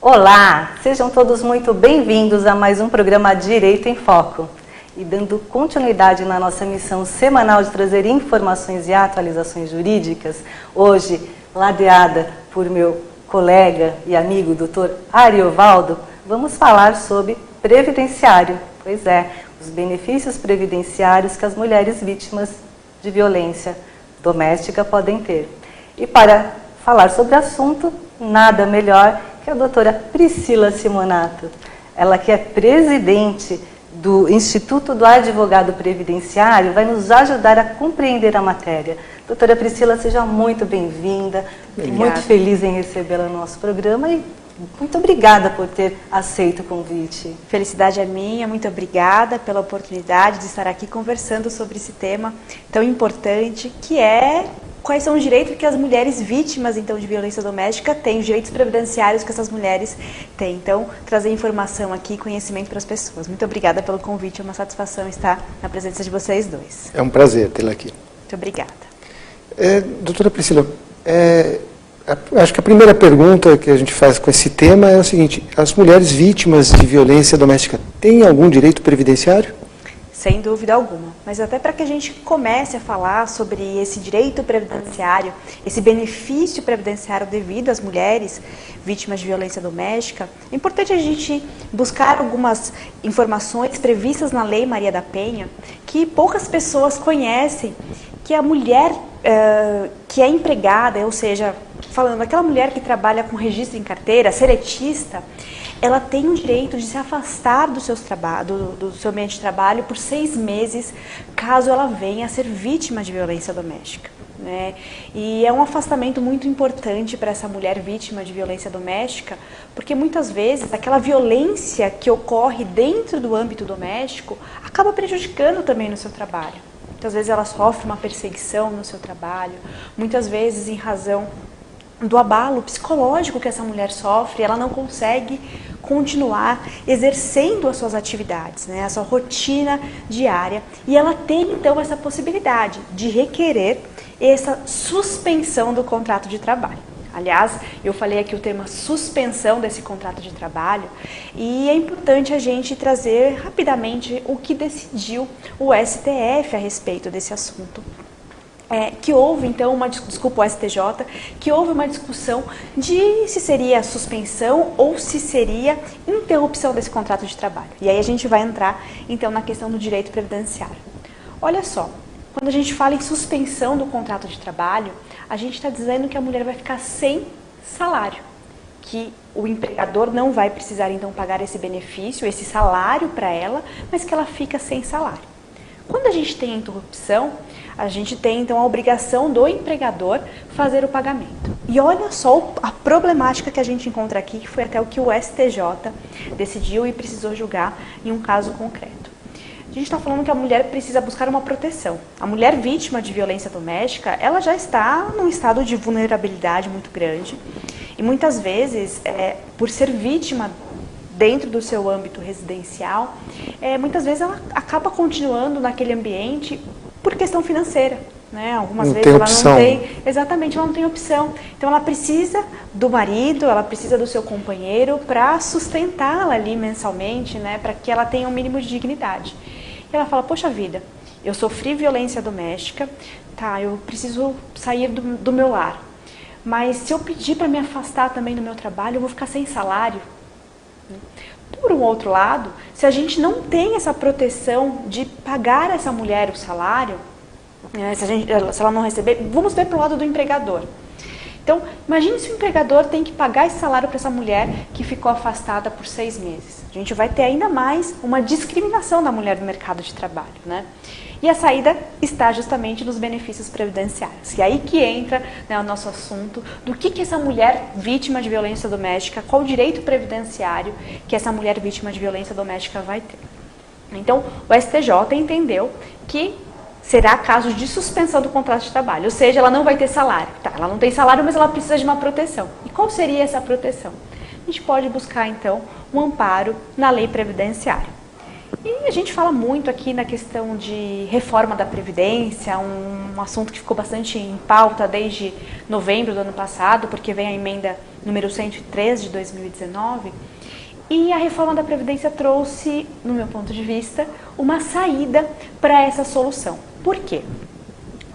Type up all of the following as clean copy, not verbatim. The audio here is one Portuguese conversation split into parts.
Olá, sejam todos muito bem-vindos a mais um programa Direito em Foco. E dando continuidade na nossa missão semanal de trazer informações e atualizações jurídicas, hoje, ladeada por meu colega e amigo Dr. Ariovaldo, vamos falar sobre previdenciário. Pois é, os benefícios previdenciários que as mulheres vítimas de violência doméstica podem ter. E para falar sobre o assunto, nada melhor que a doutora Priscila Simonato. Ela que é presidente do Instituto do Advogado Previdenciário, vai nos ajudar a compreender a matéria. Doutora Priscila, seja muito bem-vinda, muito feliz em recebê-la no nosso programa e muito obrigada por ter aceito o convite. Felicidade é minha, muito obrigada pela oportunidade de estar aqui conversando sobre esse tema tão importante, que é quais são os direitos que as mulheres vítimas então de violência doméstica têm, os direitos previdenciários que essas mulheres têm. Então, trazer informação aqui, conhecimento para as pessoas. Muito obrigada pelo convite, é uma satisfação estar na presença de vocês dois. É um prazer tê-la aqui. Muito obrigada. Doutora Priscila, acho que a primeira pergunta que a gente faz com esse tema é o seguinte: as mulheres vítimas de violência doméstica têm algum direito previdenciário? Sem dúvida alguma, mas até para que a gente comece a falar sobre esse direito previdenciário, esse benefício previdenciário devido às mulheres vítimas de violência doméstica, é importante a gente buscar algumas informações previstas na Lei Maria da Penha, que poucas pessoas conhecem, que a mulher que é empregada, ou seja, falando aquela mulher que trabalha com registro em carteira, seletista, ela tem o direito de se afastar do seu ambiente de trabalho por 6 meses, caso ela venha a ser vítima de violência doméstica, né? E é um afastamento muito importante para essa mulher vítima de violência doméstica, porque muitas vezes aquela violência que ocorre dentro do âmbito doméstico acaba prejudicando também no seu trabalho. Muitas vezes ela sofre uma perseguição no seu trabalho, muitas vezes em razão do abalo psicológico que essa mulher sofre, ela não consegue continuar exercendo as suas atividades, né, a sua rotina diária, e ela tem então essa possibilidade de requerer essa suspensão do contrato de trabalho. Aliás, eu falei aqui o termo suspensão desse contrato de trabalho, e é importante a gente trazer rapidamente o que decidiu o STF a respeito desse assunto. Que houve então o STJ, que houve uma discussão de se seria suspensão ou se seria interrupção desse contrato de trabalho. E aí a gente vai entrar então na questão do direito previdenciário. Olha só, quando a gente fala em suspensão do contrato de trabalho, a gente está dizendo que a mulher vai ficar sem salário, que o empregador não vai precisar então pagar esse benefício, esse salário para ela, mas que ela fica sem salário. Quando a gente tem a interrupção, a gente tem então a obrigação do empregador fazer o pagamento. E olha só a problemática que a gente encontra aqui, que foi até o que o STJ decidiu e precisou julgar em um caso concreto. A gente está falando que a mulher precisa buscar uma proteção. A mulher vítima de violência doméstica, ela já está num estado de vulnerabilidade muito grande. E muitas vezes, por ser vítima dentro do seu âmbito residencial, muitas vezes ela acaba continuando naquele ambiente por questão financeira, né? Algumas vezes ela não tem, exatamente, ela não tem opção. Então ela precisa do marido, ela precisa do seu companheiro para sustentá-la ali mensalmente, né? Para que ela tenha um mínimo de dignidade. E ela fala: poxa vida, eu sofri violência doméstica, tá? Eu preciso sair do meu lar. Mas se eu pedir para me afastar também do meu trabalho, eu vou ficar sem salário. Por um outro lado, se a gente não tem essa proteção de pagar essa mulher o salário, se ela não receber, vamos ver para o lado do empregador. Então, imagine se o empregador tem que pagar esse salário para essa mulher que ficou afastada por 6 meses. A gente vai ter ainda mais uma discriminação da mulher no mercado de trabalho, né? E a saída está justamente nos benefícios previdenciários. E aí que entra, né, o nosso assunto do que essa mulher vítima de violência doméstica, qual o direito previdenciário que essa mulher vítima de violência doméstica vai ter. Então, o STJ entendeu que será caso de suspensão do contrato de trabalho, ou seja, ela não vai ter salário. Tá, ela não tem salário, mas ela precisa de uma proteção. E qual seria essa proteção? A gente pode buscar, então, um amparo na lei previdenciária. E a gente fala muito aqui na questão de reforma da Previdência, um assunto que ficou bastante em pauta desde novembro do ano passado, porque vem a emenda número 103 de 2019, e a reforma da Previdência trouxe, no meu ponto de vista, uma saída para essa solução. Por quê?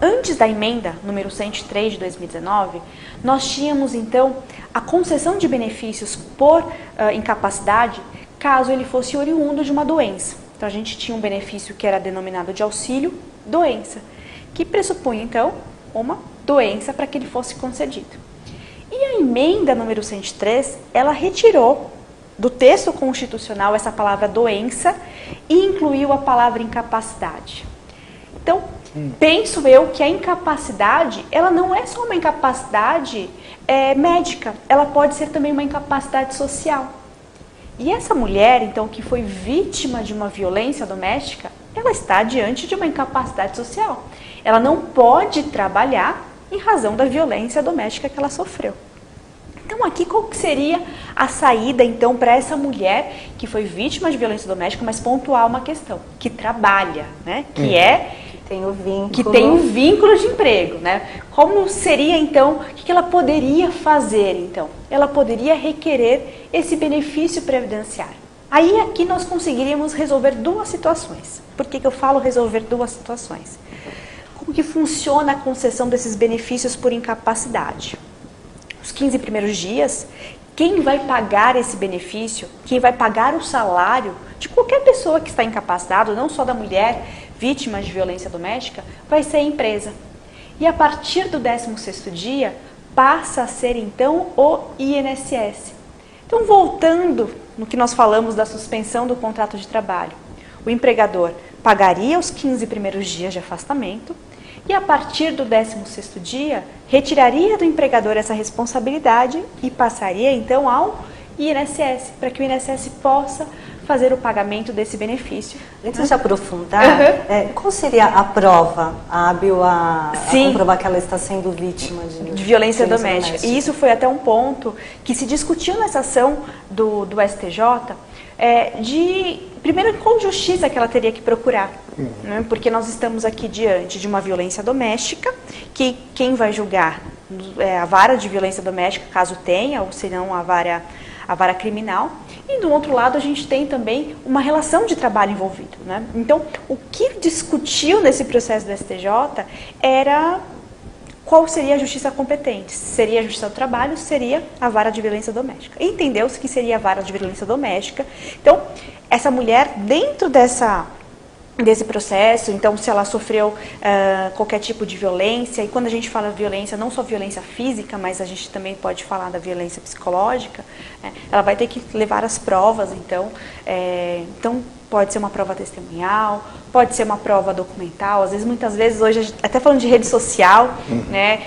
Antes da emenda número 103 de 2019, nós tínhamos então a concessão de benefícios por incapacidade caso ele fosse oriundo de uma doença. Então a gente tinha um benefício que era denominado de auxílio doença, que pressupunha então uma doença para que ele fosse concedido. E a emenda número 103, ela retirou do texto constitucional essa palavra doença e incluiu a palavra incapacidade. Então, penso eu que a incapacidade, ela não é só uma incapacidade médica, ela pode ser também uma incapacidade social. E essa mulher, então, que foi vítima de uma violência doméstica, ela está diante de uma incapacidade social. Ela não pode trabalhar em razão da violência doméstica que ela sofreu. Então, aqui, qual que seria a saída, então, para essa mulher que foi vítima de violência doméstica, mas pontuar uma questão, que trabalha, né? Que tem o vínculo. Que tem um vínculo de emprego, né? Como seria, então, o que ela poderia fazer, então? Ela poderia requerer esse benefício previdenciário. Aí, aqui, nós conseguiríamos resolver duas situações. Por que eu falo resolver duas situações? Como que funciona a concessão desses benefícios por incapacidade? Os 15 primeiros dias, quem vai pagar esse benefício, quem vai pagar o salário de qualquer pessoa que está incapacitada, não só da mulher vítima de violência doméstica, vai ser a empresa. E a partir do 16º dia, passa a ser então o INSS. Então, voltando no que nós falamos da suspensão do contrato de trabalho, o empregador pagaria os 15 primeiros dias de afastamento e a partir do 16º dia, retiraria do empregador essa responsabilidade e passaria então ao INSS, para que o INSS possa fazer o pagamento desse benefício. Antes de aprofundar, qual seria a prova hábil a comprovar que ela está sendo vítima de violência doméstica? E isso foi até um ponto que se discutiu nessa ação do STJ, primeiro, qual justiça que ela teria que procurar, né? Porque nós estamos aqui diante de uma violência doméstica, que quem vai julgar é a vara de violência doméstica, caso tenha, ou se não a vara criminal. E do outro lado a gente tem também uma relação de trabalho envolvido, né? Então, o que discutiu nesse processo do STJ era qual seria a justiça competente. Seria a justiça do trabalho, seria a vara de violência doméstica. E entendeu-se que seria a vara de violência doméstica. Então, essa mulher, dentro desse processo, então se ela sofreu qualquer tipo de violência, e quando a gente fala violência, não só violência física, mas a gente também pode falar da violência psicológica, né? Ela vai ter que levar as provas, então pode ser uma prova testemunhal, pode ser uma prova documental, às vezes, muitas vezes, hoje, até falando de rede social, né,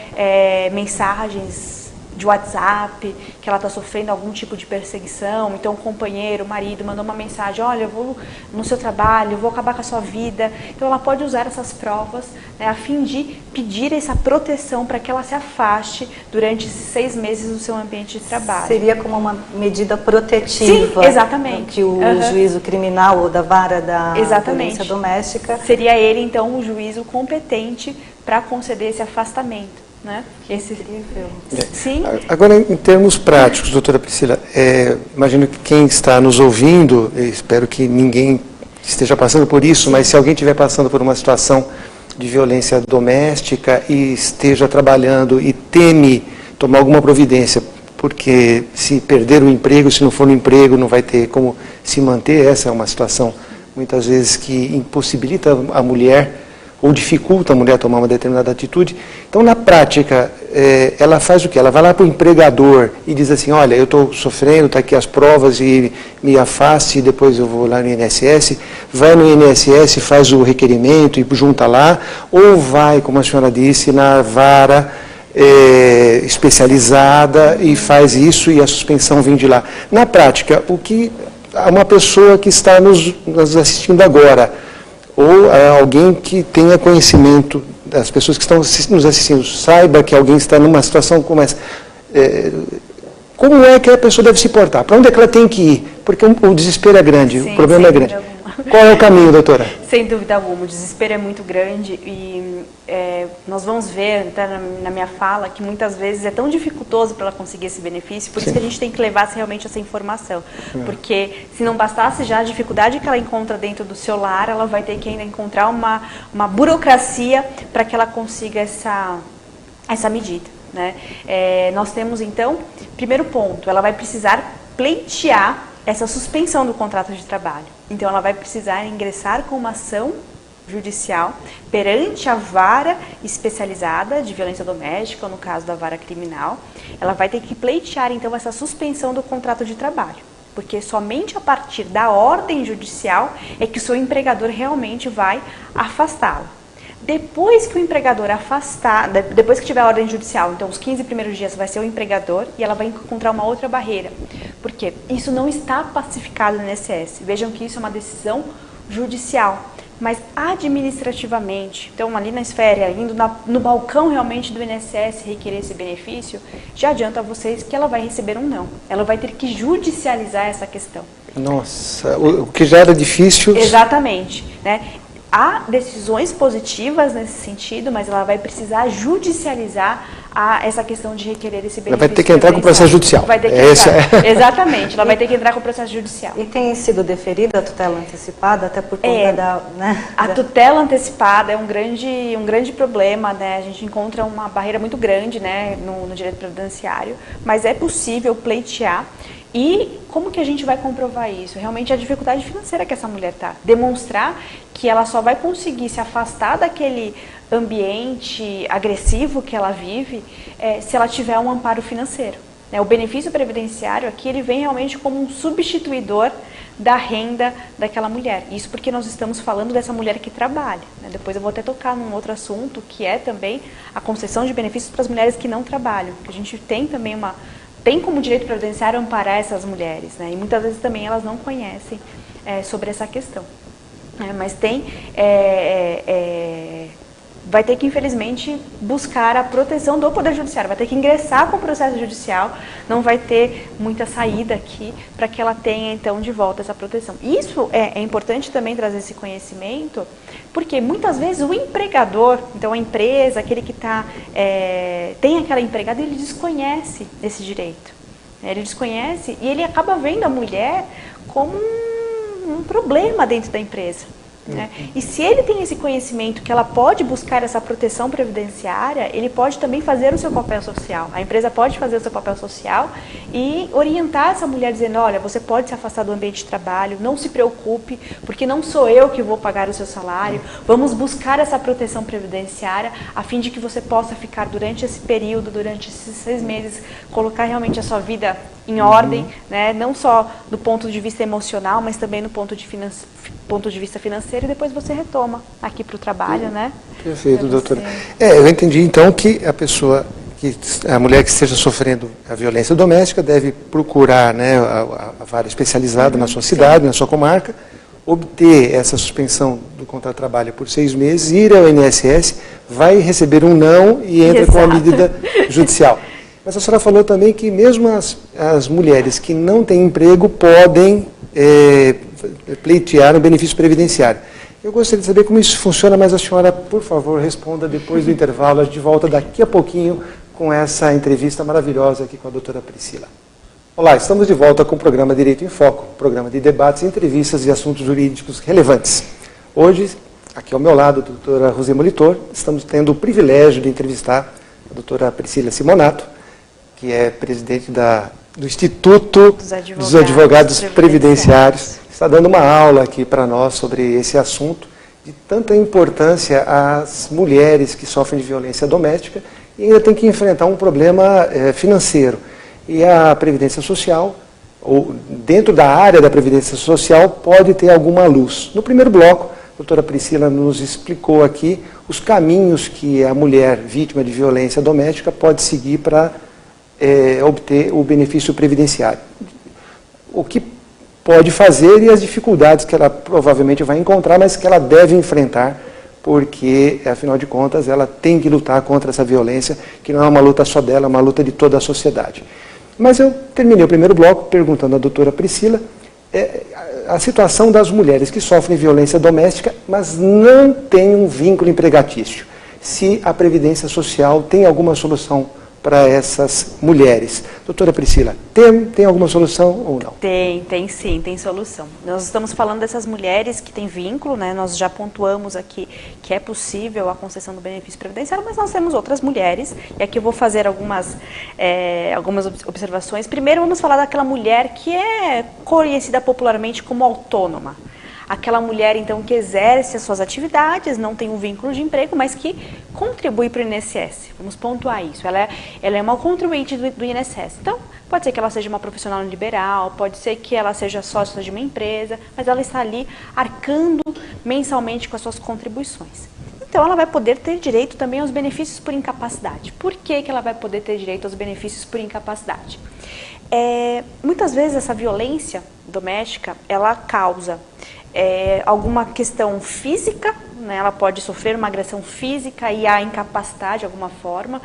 mensagens de WhatsApp, que ela está sofrendo algum tipo de perseguição, então o companheiro, o marido, mandou uma mensagem, olha, eu vou no seu trabalho, eu vou acabar com a sua vida. Então ela pode usar essas provas, né, a fim de pedir essa proteção para que ela se afaste durante esses 6 meses do seu ambiente de trabalho. Seria como uma medida protetiva. Sim, exatamente. Que o juízo criminal ou da vara da violência doméstica... Seria ele, então, o juízo competente para conceder esse afastamento. Né? Sim. Agora, em termos práticos, doutora Priscila, imagino que quem está nos ouvindo, espero que ninguém esteja passando por isso, mas se alguém estiver passando por uma situação de violência doméstica e esteja trabalhando e teme tomar alguma providência, porque se perder o emprego, se não for no emprego, não vai ter como se manter, essa é uma situação muitas vezes que impossibilita a mulher ou dificulta a mulher a tomar uma determinada atitude. Então, na prática, ela faz o quê? Ela vai lá para o empregador e diz assim, olha, eu estou sofrendo, está aqui as provas e me afaste, e depois eu vou lá no INSS, vai no INSS, faz o requerimento e junta lá, ou vai, como a senhora disse, na vara especializada e faz isso e a suspensão vem de lá. Na prática, o que uma pessoa que está nos assistindo agora, ou alguém que tenha conhecimento, das pessoas que estão nos assistindo, saiba que alguém está numa situação como essa, como é que a pessoa deve se portar? Para onde é que ela tem que ir? Porque o desespero é grande, o problema é grande. Qual é o caminho, doutora? Sem dúvida alguma, o desespero é muito grande e nós vamos ver até na minha fala que muitas vezes é tão dificultoso para ela conseguir esse benefício, por isso que a gente tem que levar realmente essa informação. Porque se não bastasse já a dificuldade que ela encontra dentro do seu lar, ela vai ter que ainda encontrar uma burocracia para que ela consiga essa medida, né? Nós temos então, primeiro ponto, ela vai precisar pleitear essa suspensão do contrato de trabalho. Então ela vai precisar ingressar com uma ação judicial perante a vara especializada de violência doméstica, ou no caso da vara criminal. Ela vai ter que pleitear então essa suspensão do contrato de trabalho, porque somente a partir da ordem judicial é que o seu empregador realmente vai afastá-la. Depois que o empregador afastar, depois que tiver a ordem judicial, então os 15 primeiros dias vai ser o empregador e ela vai encontrar uma outra barreira. Por quê? Isso não está pacificado no INSS. Vejam que isso é uma decisão judicial, mas administrativamente, então ali na esfera, indo no balcão realmente do INSS requerer esse benefício, já adianta a vocês que ela vai receber um não. Ela vai ter que judicializar essa questão. Nossa, o que já era difícil... Exatamente, né? Há decisões positivas nesse sentido, mas ela vai precisar judicializar essa questão de requerer esse benefício. Ela vai ter que entrar com o processo judicial. Vai ter que entrar. Exatamente, ela vai ter que entrar com o processo judicial. E tem sido deferida a tutela antecipada, até por conta da... Né, a tutela antecipada é um grande problema, né? A gente encontra uma barreira muito grande, né, no direito previdenciário, mas é possível pleitear. E como que a gente vai comprovar isso? Realmente a dificuldade financeira que essa mulher está. Demonstrar que ela só vai conseguir se afastar daquele ambiente agressivo que ela vive se ela tiver um amparo financeiro. O benefício previdenciário aqui ele vem realmente como um substituidor da renda daquela mulher. Isso porque nós estamos falando dessa mulher que trabalha, né? Depois eu vou até tocar num outro assunto que é também a concessão de benefícios para as mulheres que não trabalham. Que a gente tem também tem como direito previdenciário amparar essas mulheres, né? E muitas vezes também elas não conhecem sobre essa questão. Mas vai ter que, infelizmente, buscar a proteção do Poder Judiciário, vai ter que ingressar com o processo judicial, não vai ter muita saída aqui para que ela tenha, então, de volta essa proteção. Isso é importante também trazer esse conhecimento, porque muitas vezes o empregador, então a empresa, aquele que tem aquela empregada, ele desconhece esse direito. Ele desconhece e ele acaba vendo a mulher como um problema dentro da empresa. Né? E se ele tem esse conhecimento que ela pode buscar essa proteção previdenciária, ele pode também fazer o seu papel social. A empresa pode fazer o seu papel social e orientar essa mulher dizendo, olha, você pode se afastar do ambiente de trabalho, não se preocupe, porque não sou eu que vou pagar o seu salário, vamos buscar essa proteção previdenciária a fim de que você possa ficar durante esse período, durante esses 6 meses, colocar realmente a sua vida em ordem, né? Não só do ponto de vista emocional, mas também no ponto de vista financeiro, e depois você retoma aqui para o trabalho, né? Perfeito, doutora. Eu entendi então que a mulher que esteja sofrendo a violência doméstica deve procurar, né, a vara especializada na sua cidade, na sua comarca, obter essa suspensão do contrato de trabalho por 6 meses, ir ao INSS, vai receber um não e entra com a medida judicial. Mas a senhora falou também que mesmo as mulheres que não têm emprego podem pleitear o benefício previdenciário. Eu gostaria de saber como isso funciona, mas a senhora, por favor, responda depois do intervalo. A gente volta daqui a pouquinho com essa entrevista maravilhosa aqui com a doutora Priscila. Olá, estamos de volta com o programa Direito em Foco, programa de debates, entrevistas e assuntos jurídicos relevantes. Hoje, aqui ao meu lado, a doutora Rosê Molitor, estamos tendo o privilégio de entrevistar a doutora Priscila Simonato, que é presidente do Instituto dos Advogados Previdenciários. Está dando uma aula aqui para nós sobre esse assunto de tanta importância às mulheres que sofrem de violência doméstica e ainda tem que enfrentar um problema financeiro. E a Previdência Social, ou dentro da área da Previdência Social, pode ter alguma luz. No primeiro bloco, a doutora Priscila nos explicou aqui os caminhos que a mulher vítima de violência doméstica pode seguir para obter o benefício previdenciário. O que pode fazer e as dificuldades que ela provavelmente vai encontrar, mas que ela deve enfrentar, porque, afinal de contas, ela tem que lutar contra essa violência, que não é uma luta só dela, é uma luta de toda a sociedade. Mas eu terminei o primeiro bloco perguntando à doutora Priscila, a situação das mulheres que sofrem violência doméstica, mas não têm um vínculo empregatício. Se a Previdência Social tem alguma solução para essas mulheres. Doutora Priscila, tem alguma solução ou não? Tem sim, tem solução. Nós estamos falando dessas mulheres que têm vínculo, né? Nós já pontuamos aqui que é possível a concessão do benefício previdenciário, mas nós temos outras mulheres, e aqui eu vou fazer algumas observações. Primeiro, vamos falar daquela mulher que é conhecida popularmente como autônoma. Aquela mulher, então, que exerce as suas atividades, não tem um vínculo de emprego, mas que contribui para o INSS. Vamos pontuar isso. Ela é uma contribuinte do INSS. Então, pode ser que ela seja uma profissional liberal, pode ser que ela seja sócia de uma empresa, mas ela está ali arcando mensalmente com as suas contribuições. Então, ela vai poder ter direito também aos benefícios por incapacidade. Por que ela vai poder ter direito aos benefícios por incapacidade? Muitas vezes essa violência doméstica, ela causa alguma questão física, né? Ela pode sofrer uma agressão física e há incapacidade de alguma forma.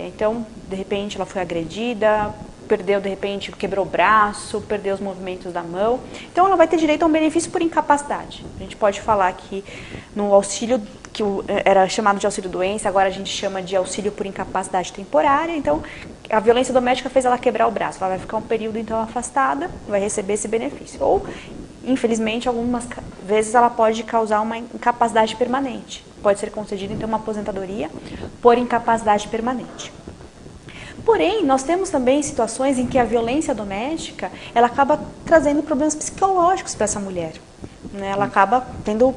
Então, de repente, ela foi agredida, perdeu, de repente, quebrou o braço, perdeu os movimentos da mão. Então, ela vai ter direito a um benefício por incapacidade. A gente pode falar aqui no auxílio, que era chamado de auxílio-doença, agora a gente chama de auxílio por incapacidade temporária. Então, a violência doméstica fez ela quebrar o braço. Ela vai ficar um período, então, afastada, vai receber esse benefício. Ou, infelizmente, algumas vezes ela pode causar uma incapacidade permanente. Pode ser concedida, então, uma aposentadoria por incapacidade permanente. Porém, nós temos também situações em que a violência doméstica, ela acaba trazendo problemas psicológicos para essa mulher, né? Ela acaba tendo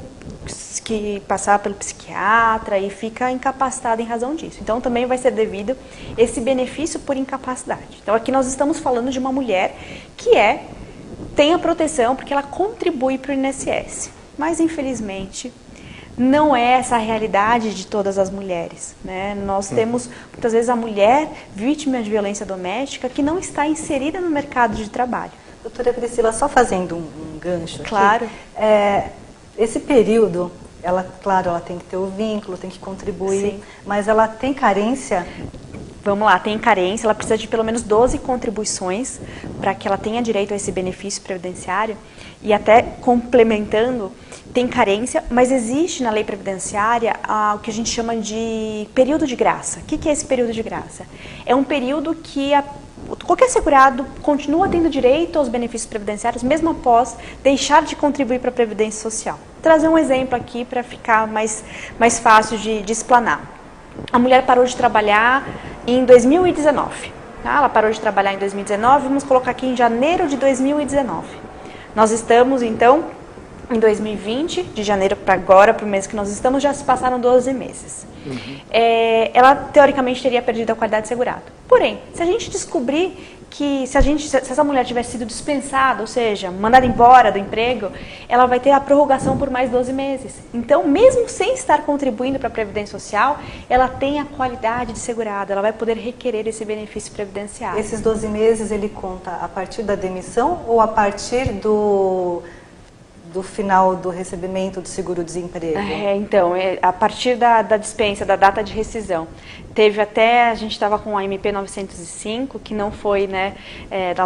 que passar pelo psiquiatra e fica incapacitada em razão disso. Então, também vai ser devido esse benefício por incapacidade. Então, aqui nós estamos falando de uma mulher que tem a proteção porque ela contribui para o INSS. Mas, infelizmente, não é essa a realidade de todas as mulheres, né? Nós temos, muitas vezes, a mulher vítima de violência doméstica que não está inserida no mercado de trabalho. Doutora Priscila, só fazendo um gancho aqui. Claro. Esse período, claro, ela tem que ter o vínculo, tem que contribuir, sim, mas ela tem carência? Vamos lá, tem carência, ela precisa de pelo menos 12 contribuições para que ela tenha direito a esse benefício previdenciário. E até complementando, tem carência, mas existe na lei previdenciária o que a gente chama de período de graça. O que é esse período de graça? É um período que qualquer segurado continua tendo direito aos benefícios previdenciários, mesmo após deixar de contribuir para a Previdência Social. Vou trazer um exemplo aqui para ficar mais fácil de explanar. A mulher parou de trabalhar em 2019. Tá? Ela parou de trabalhar em 2019, vamos colocar aqui em janeiro de 2019. Nós estamos, então, em 2020, de janeiro para agora, para o mês que nós estamos, já se passaram 12 meses. Ela, teoricamente, teria perdido a qualidade de segurado. Porém, se a gente descobrir que se essa mulher tivesse sido dispensada, ou seja, mandada embora do emprego, ela vai ter a prorrogação por mais 12 meses. Então, mesmo sem estar contribuindo para a Previdência Social, ela tem a qualidade de segurado, ela vai poder requerer esse benefício previdenciário. Esses 12 meses ele conta a partir da demissão ou a partir do final do recebimento do seguro-desemprego? Então, a partir da dispensa, da data de rescisão. Teve até, a gente estava com a MP 905, que não foi, né,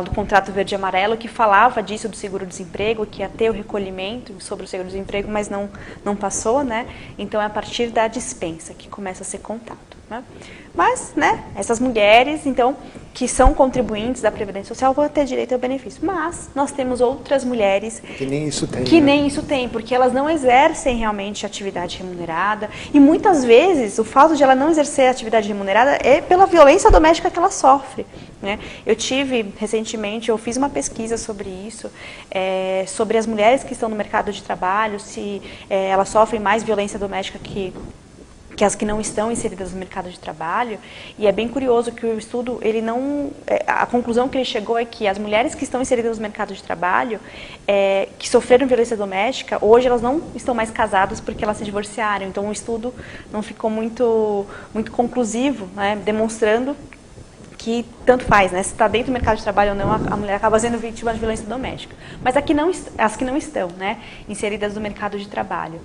do contrato verde e amarelo, que falava disso do seguro-desemprego, que ia ter o recolhimento sobre o seguro-desemprego, mas não passou, né? Então, é a partir da dispensa que começa a ser contado, né? Mas, né, essas mulheres, então, que são contribuintes da Previdência Social vão ter direito ao benefício. Mas nós temos outras mulheres que nem isso tem, nem isso tem, porque elas não exercem realmente atividade remunerada. E muitas vezes o fato de ela não exercer atividade remunerada é pela violência doméstica que ela sofre, né? Recentemente, eu fiz uma pesquisa sobre isso, sobre as mulheres que estão no mercado de trabalho, se elas sofrem mais violência doméstica que as que não estão inseridas no mercado de trabalho, e é bem curioso que o estudo, a conclusão que ele chegou é que as mulheres que estão inseridas no mercado de trabalho, que sofreram violência doméstica, hoje elas não estão mais casadas porque elas se divorciaram, então o estudo não ficou muito conclusivo, né, demonstrando que tanto faz, né? Se está dentro do mercado de trabalho ou não, a mulher acaba sendo vítima de violência doméstica. Mas as que não estão, né, inseridas no mercado de trabalho,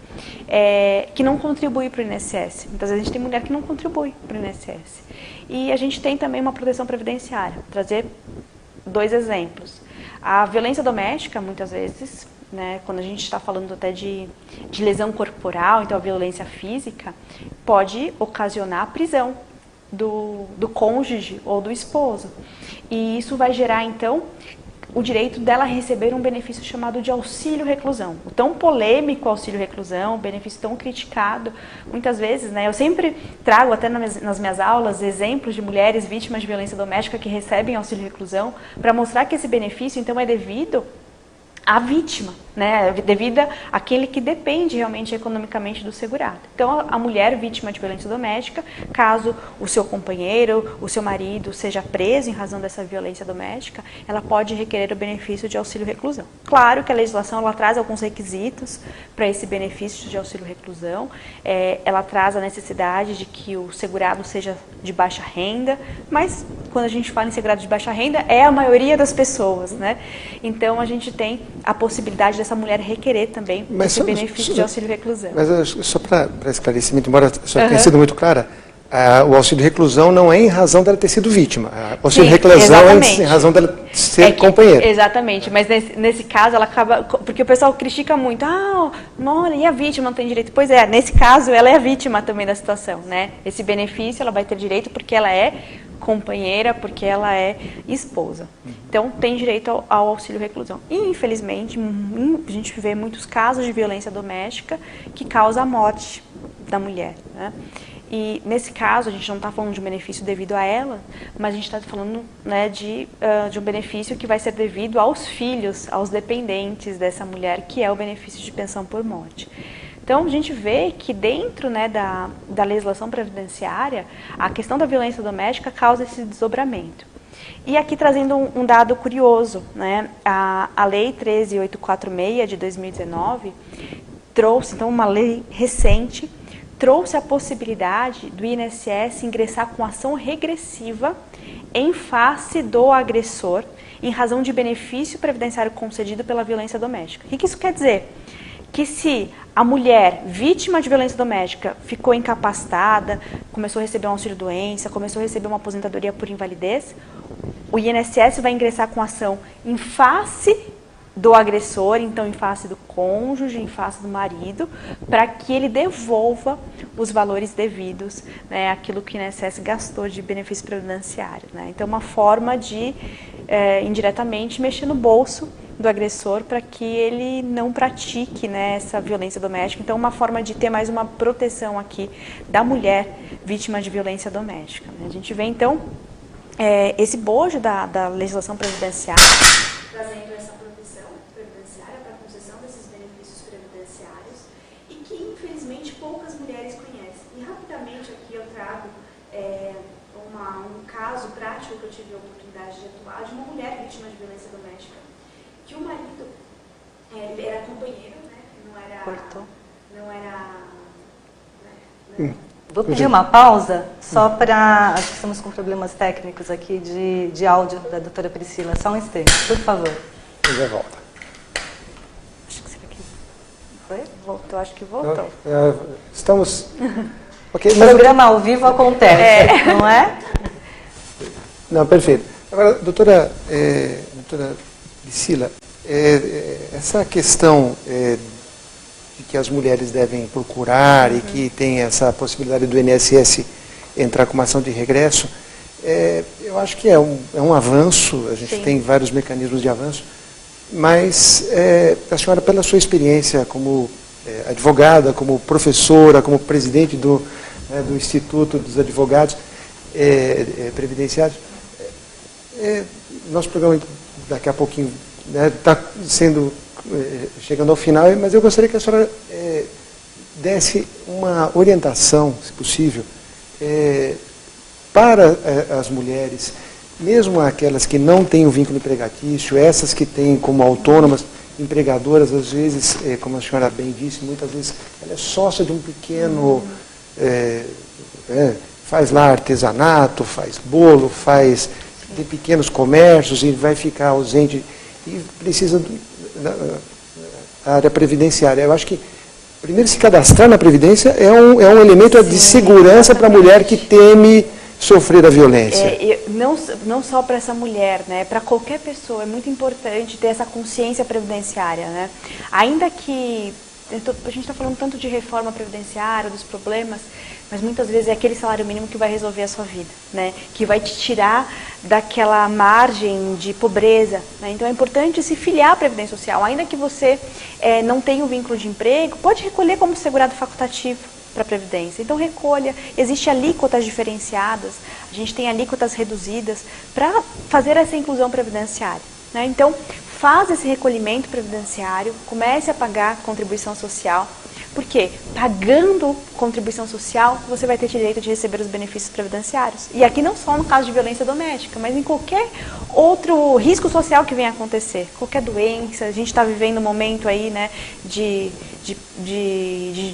que não contribuem para o INSS. Muitas vezes a gente tem mulher que não contribui para o INSS. E a gente tem também uma proteção previdenciária. Vou trazer 2 exemplos. A violência doméstica, muitas vezes, né, quando a gente está falando até de lesão corporal, então a violência física, pode ocasionar a prisão do cônjuge ou do esposo. E isso vai gerar, então, o direito dela receber um benefício chamado de auxílio-reclusão. O tão polêmico auxílio-reclusão, o benefício tão criticado, muitas vezes, né, eu sempre trago até nas minhas aulas exemplos de mulheres vítimas de violência doméstica que recebem auxílio-reclusão, para mostrar que esse benefício, então, é devido à vítima, né, devido àquele que depende realmente economicamente do segurado. Então, a mulher vítima de violência doméstica, caso o seu companheiro, o seu marido seja preso em razão dessa violência doméstica, ela pode requerer o benefício de auxílio-reclusão. Claro que a legislação ela traz alguns requisitos para esse benefício de auxílio-reclusão, ela traz a necessidade de que o segurado seja de baixa renda, mas quando a gente fala em segurado de baixa renda, é a maioria das pessoas, né? Então, a gente tem a possibilidade dessa mulher requerer também esse benefício de auxílio-reclusão. Mas só para esclarecimento, embora só tenha sido muito clara, o auxílio-reclusão não é em razão dela ter sido vítima. O auxílio-reclusão é em razão dela ser companheira. Exatamente, mas nesse caso ela acaba... Porque o pessoal critica muito, não, e a vítima não tem direito? Pois é, nesse caso ela é a vítima também da situação, né? Esse benefício ela vai ter direito porque ela é companheira, porque ela é esposa. Então, tem direito ao auxílio-reclusão. E, infelizmente, a gente vê muitos casos de violência doméstica que causa a morte da mulher, né? E, nesse caso, a gente não está falando de um benefício devido a ela, mas a gente está falando, né, de um benefício que vai ser devido aos filhos, aos dependentes dessa mulher, que é o benefício de pensão por morte. Então, a gente vê que dentro, né, da legislação previdenciária, a questão da violência doméstica causa esse desdobramento. E aqui trazendo um dado curioso, né, a Lei 13.846 de 2019 trouxe, então, uma lei recente, trouxe a possibilidade do INSS ingressar com ação regressiva em face do agressor em razão de benefício previdenciário concedido pela violência doméstica. O que isso quer dizer? Que se a mulher vítima de violência doméstica ficou incapacitada, começou a receber um auxílio-doença, começou a receber uma aposentadoria por invalidez, o INSS vai ingressar com ação em face do agressor, então em face do cônjuge, em face do marido, para que ele devolva os valores devidos, né, aquilo que o INSS gastou de benefício previdenciário, né? Então, uma forma de, indiretamente, mexer no bolso do agressor para que ele não pratique, né, essa violência doméstica. Então, uma forma de ter mais uma proteção aqui da mulher vítima de violência doméstica, né? A gente vê, então, esse bojo da legislação previdenciária trazendo essa proteção previdenciária para a concessão desses benefícios previdenciários e que, infelizmente, poucas mulheres conhecem. E, rapidamente, aqui eu trago um caso prático que eu tive a oportunidade de atuar de uma mulher vítima de violência doméstica, que o marido ele era companheiro, né? Não era... Cortou. Não era... Né? Vou pedir uma pausa, só para... Acho que estamos com problemas técnicos aqui de áudio da doutora Priscila. Só um instante, por favor. Eu já volto. Acho que será que... Foi? Voltou, acho que voltou. Estamos... Okay, o programa ao vivo acontece, não é? Não, perfeito. Agora, doutora Priscila, essa questão de que as mulheres devem procurar e que tem essa possibilidade do INSS entrar com uma ação de regresso, eu acho que é um avanço, a gente tem vários mecanismos de avanço, mas a senhora, pela sua experiência como advogada, como professora, como presidente do Instituto dos Advogados Previdenciários, nosso programa daqui a pouquinho está chegando ao final, mas eu gostaria que a senhora desse uma orientação, se possível, para as mulheres, mesmo aquelas que não têm o vínculo empregatício, essas que têm como autônomas, empregadoras, às vezes, como a senhora bem disse, muitas vezes ela é sócia de um pequeno, faz lá artesanato, faz bolo, tem pequenos comércios e vai ficar ausente e precisa da área previdenciária. Eu acho que, primeiro, se cadastrar na Previdência é um elemento de segurança para a mulher que teme sofrer a violência? Não só para essa mulher, né? Para qualquer pessoa é muito importante ter essa consciência previdenciária, né? Ainda que a gente está falando tanto de reforma previdenciária, dos problemas, mas muitas vezes é aquele salário mínimo que vai resolver a sua vida, né? Que vai te tirar daquela margem de pobreza, né? Então é importante se filiar à Previdência Social, ainda que você não tenha o vínculo de emprego, pode recolher como segurado facultativo para a Previdência. Então recolha, existem alíquotas diferenciadas, a gente tem alíquotas reduzidas para fazer essa inclusão previdenciária, né? Então faz esse recolhimento previdenciário, comece a pagar contribuição social, porque pagando contribuição social você vai ter direito de receber os benefícios previdenciários. E aqui não só no caso de violência doméstica, mas em qualquer outro risco social que venha a acontecer, qualquer doença. A gente está vivendo um momento aí, né, de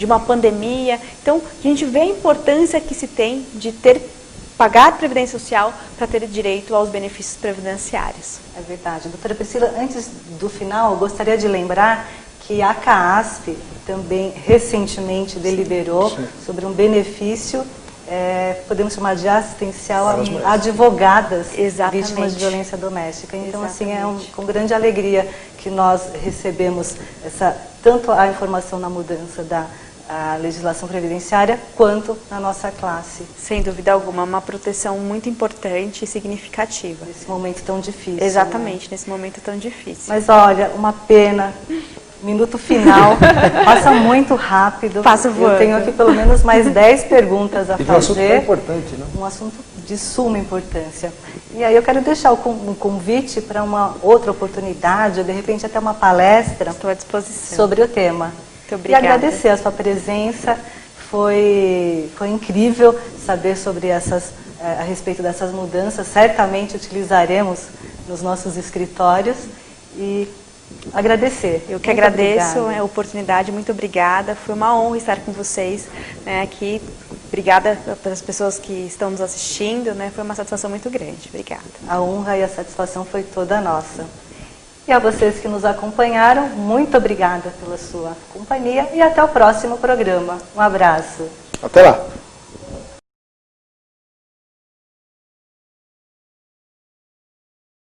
uma pandemia. Então a gente vê a importância que se tem de pagar Previdência Social para ter direito aos benefícios previdenciários. É verdade. Doutora Priscila, antes do final, eu gostaria de lembrar que a CAASP também recentemente deliberou sobre um benefício, podemos chamar de assistencial a advogadas vítimas de violência doméstica. Então, assim, é com grande alegria que nós recebemos tanto a informação na mudança da legislação previdenciária, quanto na nossa classe. Sem dúvida alguma, uma proteção muito importante e significativa. Nesse momento tão difícil. Exatamente, né? Nesse momento tão difícil. Mas olha, uma pena, minuto final, passa muito rápido. Passa voando. Eu tenho aqui pelo menos mais 10 perguntas a fazer. Um assunto tão importante, né? Um assunto de suma importância. E aí eu quero deixar um convite para uma outra oportunidade, ou de repente até uma palestra. Estou à disposição. Sobre o tema. Muito obrigada. E agradecer a sua presença, foi incrível saber sobre a respeito dessas mudanças, certamente utilizaremos nos nossos escritórios e agradecer. Eu que agradeço a oportunidade, muito obrigada, foi uma honra estar com vocês, né, aqui, obrigada pelas pessoas que estão nos assistindo, né, foi uma satisfação muito grande, obrigada. A honra e a satisfação foi toda nossa. E a vocês que nos acompanharam, muito obrigada pela sua companhia e até o próximo programa. Um abraço. Até lá.